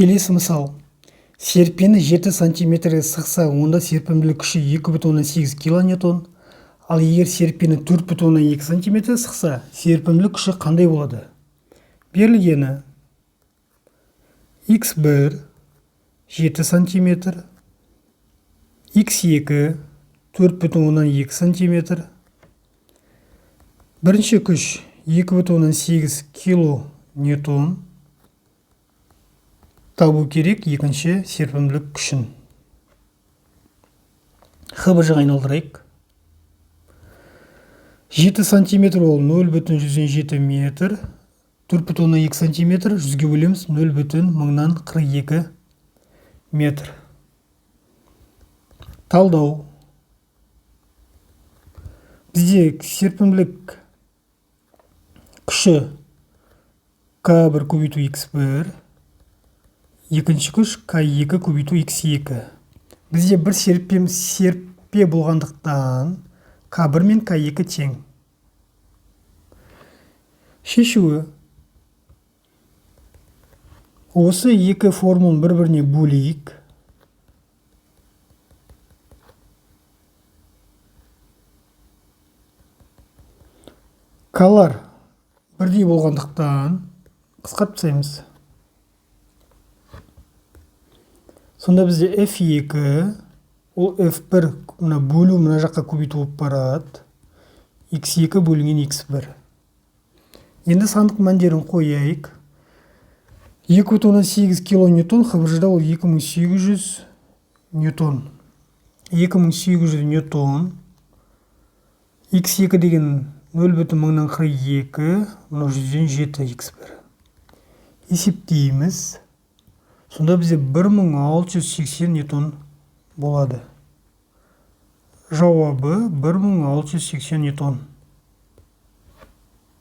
Келесі мысал. Серппені 7 сантиметрге сықса, онда серпімділік күші 2,8 килоньютон. Ал егер серппені 4,2 сантиметрге сықса, серпімділік күші қандай болады? Берілгені x1 7 сантиметр, x2 4,2 сантиметр. Бірінші күш 2,8 килоньютон. Табу керек екінші серпімділік күшін. ХБЖ-ға айналдырайық. 7 сантиметр ол 0,7 метр. 4,2 сантиметр 100-ге бөлеміз 0,42 метр. Талдау. Бізде серпімділік күші К1 көбейту x1, екінші күш К2 көбейту x2. Бізде бір серппе болғандықтан К1 мен К2 тең. Шешуі. Осы екі формуланы бір-біріне бөлейік. Калар бірдей болғандықтан қысқартып тастаймыз. Сонда бізде F2 ол F1 бөлу мына жаққа көбейту болып барады. X2 бөлінген X1. Енді сандық мәндерін қояйық. 2,8 килоньютон, ХБЖ-да ол 2800 ньютон. 2800 ньютон. X2 деген 0,42, мынау 107 X1. Есептейміз. Сонда бізде 1680 ньютон болады. Жауабы 1680 ньютон.